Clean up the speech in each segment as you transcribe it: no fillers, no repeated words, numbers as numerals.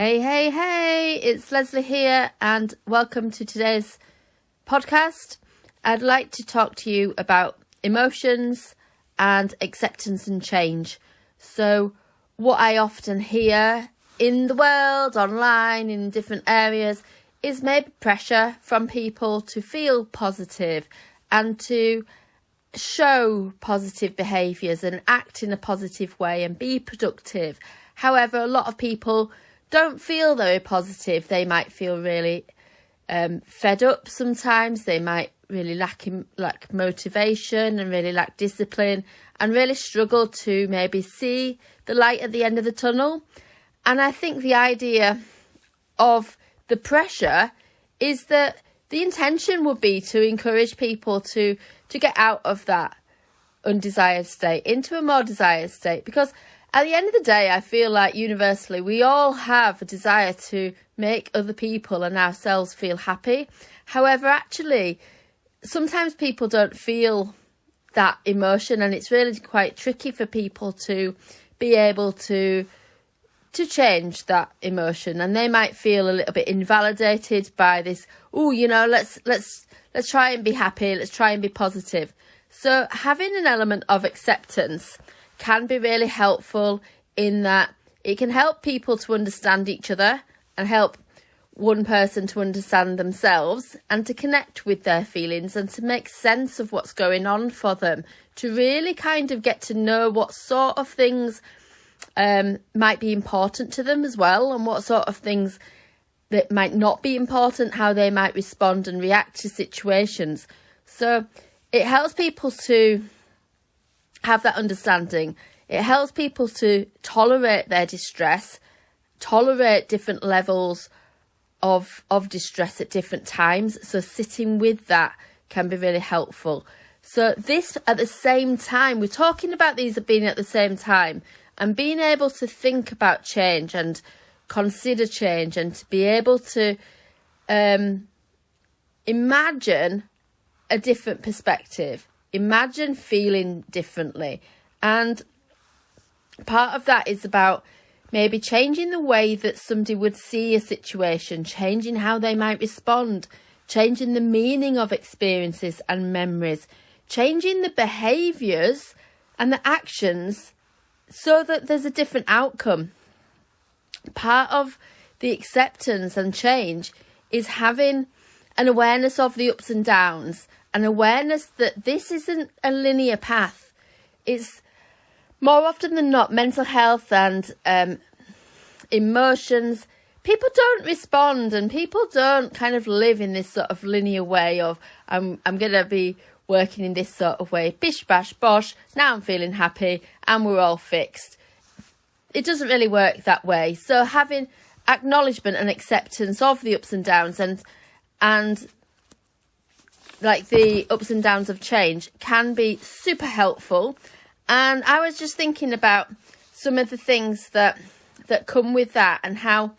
Hey, it's Leslie here and welcome to today's podcast. I'd like to talk to you about emotions and acceptance and change. So what I often hear in the world, online, in different areas, is maybe pressure from people to feel positive and to show positive behaviours and act in a positive way and be productive. However, a lot of people don't feel very positive. They might feel really fed up sometimes. They might really lack motivation and really lack discipline and really struggle to maybe see the light at the end of the tunnel. And I think the idea of the pressure is that the intention would be to encourage people to get out of that undesired state into a more desired state, because at the end of the day, I feel like universally we all have a desire to make other people and ourselves feel happy. However, actually, sometimes people don't feel that emotion, and it's really quite tricky for people to be able to change that emotion, and they might feel a little bit invalidated by this. Let's try and be happy. Let's try and be positive. So having an element of acceptance can be really helpful in that it can help people to understand each other and help one person to understand themselves and to connect with their feelings and to make sense of what's going on for them, to really kind of get to know what sort of things might be important to them as well, and what sort of things that might not be important, how they might respond and react to situations. So it helps people to have that understanding. It helps people to tolerate their distress, tolerate different levels of distress at different times. So sitting with that can be really helpful. So this at the same time, we're talking about these being at the same time, and being able to think about change and consider change and to be able to imagine a different perspective, imagine feeling differently. And part of that is about maybe changing the way that somebody would see a situation, changing how they might respond, changing the meaning of experiences and memories, changing the behaviours and the actions so that there's a different outcome. Part of the acceptance and change is having an awareness of the ups and downs, an awareness that this isn't a linear path. It's more often than not mental health and emotions. People don't respond, and people don't kind of live in this sort of linear way of I'm going to be working in this sort of way, bish bash bosh, now I'm feeling happy and we're all fixed. It doesn't really work that way. So having acknowledgement and acceptance of the ups and downs and like the ups and downs of change can be super helpful. And I was just thinking about some of the things that come with that and how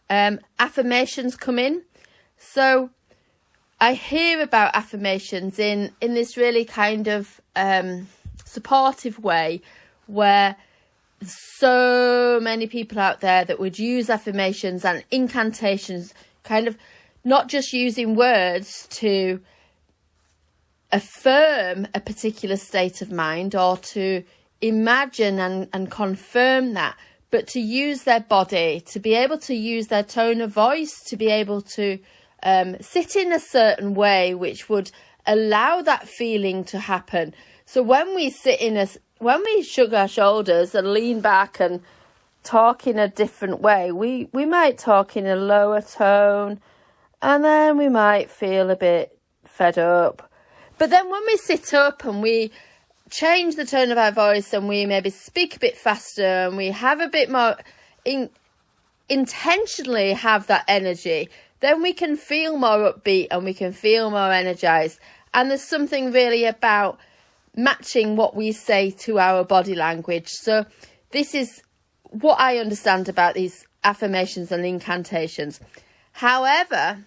affirmations come in. So I hear about affirmations in this really kind of supportive way, where so many people out there that would use affirmations and incantations, kind of not just using words to affirm a particular state of mind or to imagine and confirm that, but to use their body, to be able to use their tone of voice, to be able to sit in a certain way which would allow that feeling to happen. So when we when we shrug our shoulders and lean back and talk in a different way, we might talk in a lower tone, and then we might feel a bit fed up. But then when we sit up and we change the tone of our voice and we maybe speak a bit faster and we have a bit more intentionally have that energy, then we can feel more upbeat and we can feel more energized. And there's something really about matching what we say to our body language. So this is what I understand about these affirmations and incantations. However,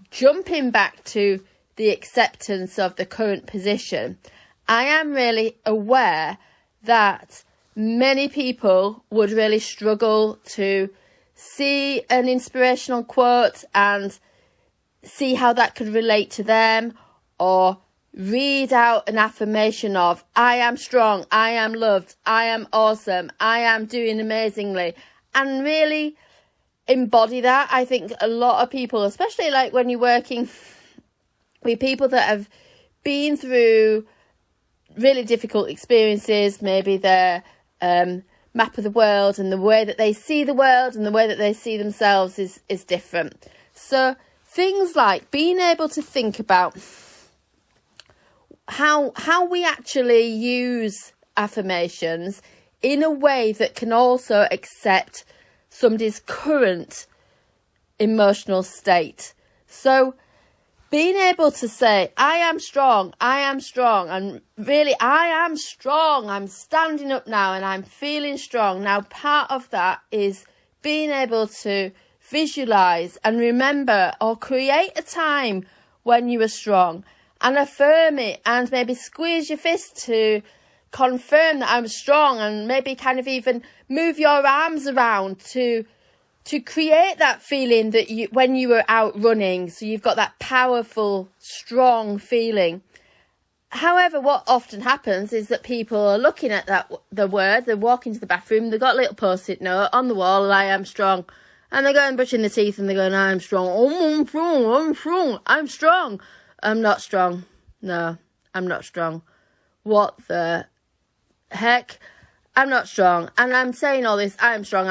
jumping back to the acceptance of the current position, I am really aware that many people would really struggle to see an inspirational quote and see how that could relate to them, or read out an affirmation of, I am strong, I am loved, I am awesome, I am doing amazingly, and really embody that. I think a lot of people, especially like when you're working with people that have been through really difficult experiences, maybe their map of the world and the way that they see the world and the way that they see themselves is different. So things like being able to think about how we actually use affirmations in a way that can also accept somebody's current emotional state. So being able to say, I am strong, and really, I am strong, I'm standing up now and I'm feeling strong. Now, part of that is being able to visualise and remember or create a time when you were strong and affirm it, and maybe squeeze your fist to confirm that I'm strong, and maybe kind of even move your arms around to create that feeling that you, when you were out running, so you've got that powerful, strong feeling. However, what often happens is that people are looking at the word, they're walking to the bathroom, they've got a little post-it note on the wall, I am strong, and they're going brushing their teeth and they're going, I'm strong, I'm strong, I'm strong. I'm not strong. No, I'm not strong. What the heck? I'm not strong. And I'm saying all this, I'm strong.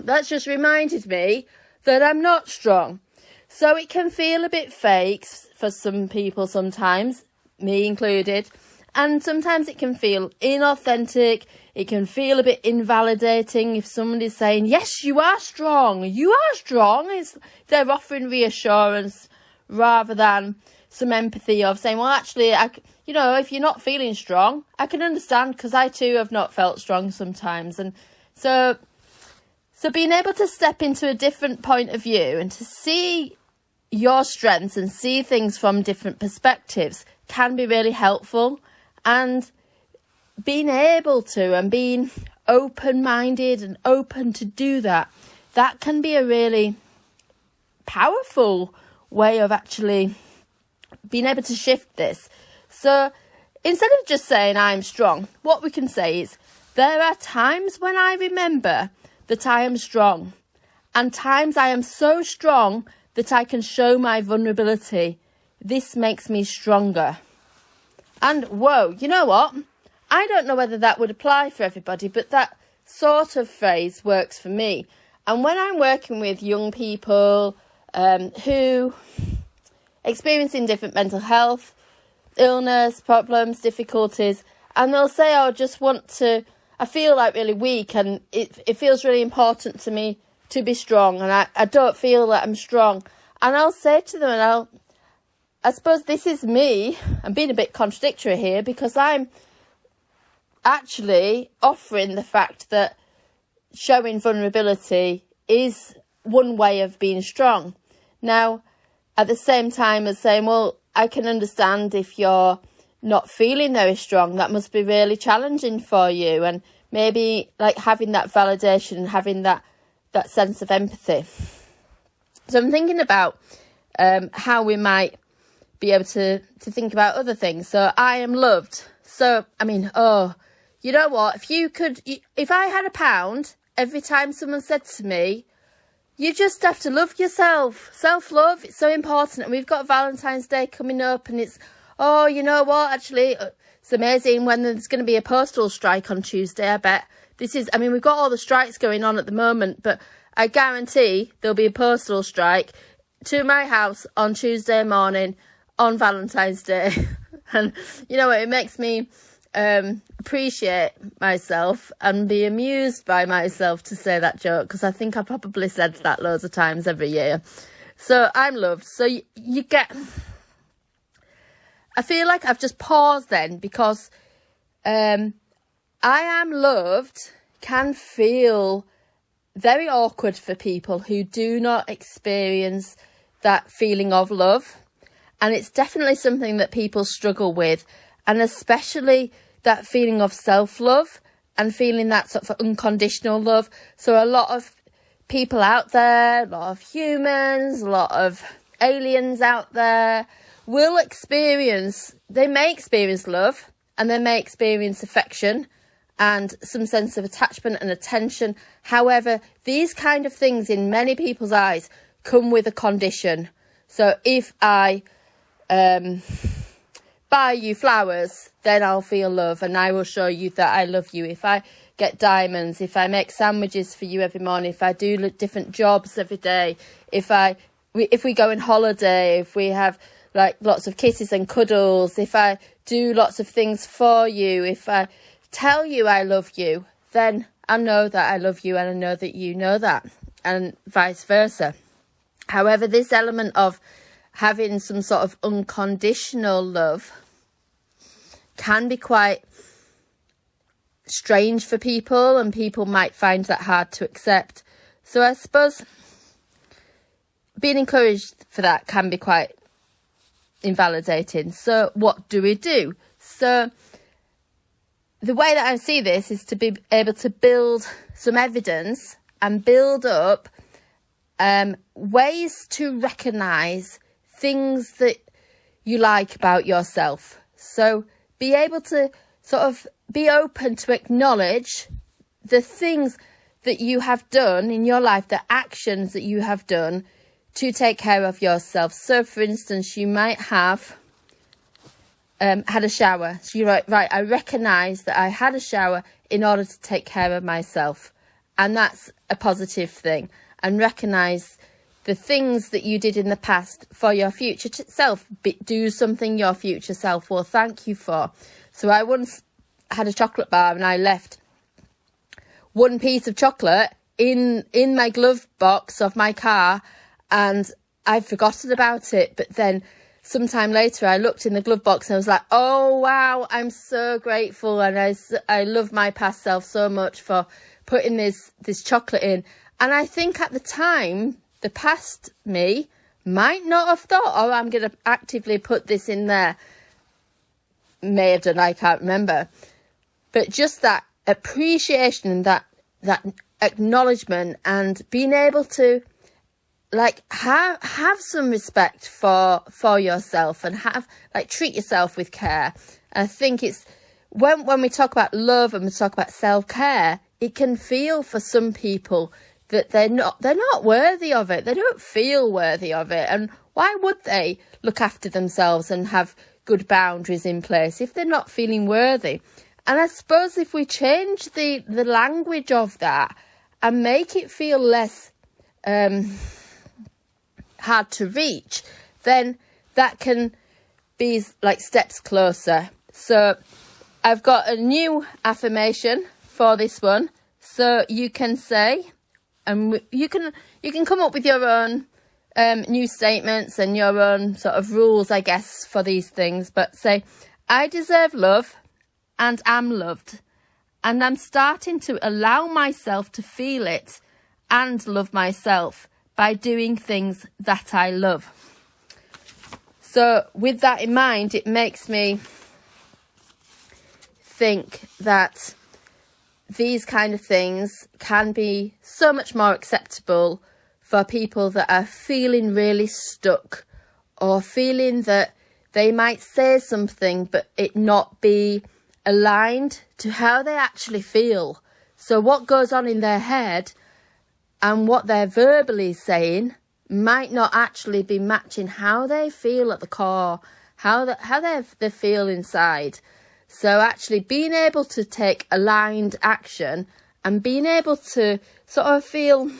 That's just reminded me that I'm not strong. So it can feel a bit fake for some people sometimes, me included. And sometimes it can feel inauthentic. It can feel a bit invalidating if somebody's saying, yes, you are strong. You are strong. They're offering reassurance rather than some empathy of saying, well, actually, if you're not feeling strong, I can understand, because I too have not felt strong sometimes. And so being able to step into a different point of view and to see your strengths and see things from different perspectives can be really helpful. And being able to and being open-minded and open to do that can be a really powerful way of actually being able to shift this. So instead of just saying I'm strong, what we can say is, there are times when I remember that I am strong, and times I am so strong that I can show my vulnerability. This makes me stronger. And whoa, you know what? I don't know whether that would apply for everybody, but that sort of phrase works for me. And when I'm working with young people who experiencing different mental health, illness, problems, difficulties, and they'll say, I feel like really weak, and it feels really important to me to be strong, and I don't feel that I'm strong. And I'll say to them, and I suppose this is me, I'm being a bit contradictory here, because I'm actually offering the fact that showing vulnerability is one way of being strong. Now, at the same time as saying, well, I can understand if you're not feeling very strong, that must be really challenging for you. And maybe like having that validation and having that sense of empathy. So I'm thinking about how we might be able to think about other things. So I am loved. So, you know what? If I had £1 every time someone said to me, you just have to love yourself. Self-love, it's so important. And we've got Valentine's Day coming up, and it's, you know what, actually, it's amazing when there's going to be a postal strike on Tuesday, I bet. We've got all the strikes going on at the moment, but I guarantee there'll be a postal strike to my house on Tuesday morning on Valentine's Day. And you know what, it makes me appreciate myself and be amused by myself to say that joke, because I think I probably said that loads of times every year. So I'm loved. So you get, I feel like I've just paused then, because I am loved can feel very awkward for people who do not experience that feeling of love. And it's definitely something that people struggle with, and especially that feeling of self-love and feeling that sort of unconditional love. So a lot of people out there, a lot of humans, a lot of aliens out there may experience love, and they may experience affection and some sense of attachment and attention. However, these kind of things in many people's eyes come with a condition. So if I buy you flowers, then I'll feel love and I will show you that I love you. If I get diamonds, if I make sandwiches for you every morning, if I do different jobs every day, if we go on holiday, if we have like lots of kisses and cuddles, if I do lots of things for you, if I tell you I love you, then I know that I love you and I know that you know that, and vice versa. However, this element of having some sort of unconditional love can be quite strange for people, and people might find that hard to accept. So I suppose being encouraged for that can be quite invalidating. So what do we do? So the way that I see this is to be able to build some evidence and build up ways to recognise things that you like about yourself. So be able to sort of be open to acknowledge the things that you have done in your life, the actions that you have done to take care of yourself. So for instance, you might have had a shower. So you're right, I recognise that I had a shower in order to take care of myself. And that's a positive thing. And recognise the things that you did in the past for your future self. Do something your future self will thank you for. So I once had a chocolate bar and I left one piece of chocolate in my glove box of my car, and I'd forgotten about it. But then sometime later I looked in the glove box and I was like, oh wow, I'm so grateful, and I love my past self so much for putting this chocolate in. And I think at the time, the past me might not have thought, oh, I'm going to actively put this in there. May have done, I can't remember. But just that appreciation and that acknowledgement, and being able to like have some respect for yourself, and treat yourself with care. And I think it's when we talk about love and we talk about self-care, it can feel for some people that they're not worthy of it. They don't feel worthy of it. And why would they look after themselves and have good boundaries in place if they're not feeling worthy? And I suppose if we change the language of that and make it feel less hard to reach, then that can be like steps closer. So I've got a new affirmation for this one. So you can say, and you can come up with your own new statements and your own sort of rules, I guess, for these things. But say, I deserve love and am loved, and I'm starting to allow myself to feel it and love myself by doing things that I love. So with that in mind, it makes me think that these kind of things can be so much more acceptable for people that are feeling really stuck, or feeling that they might say something but it not be aligned to how they actually feel. So what goes on in their head and what they're verbally saying might not actually be matching how they feel at the core, how they feel inside. So actually being able to take aligned action and being able to sort of feel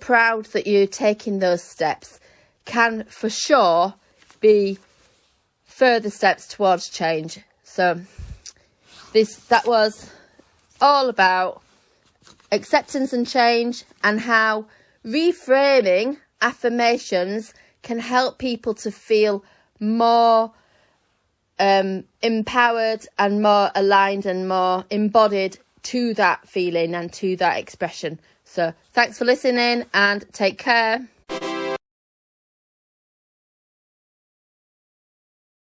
proud that you're taking those steps can for sure be further steps towards change. So that was all about acceptance and change, and how reframing affirmations can help people to feel more empowered and more aligned and more embodied to that feeling and to that expression. So thanks for listening, and take care.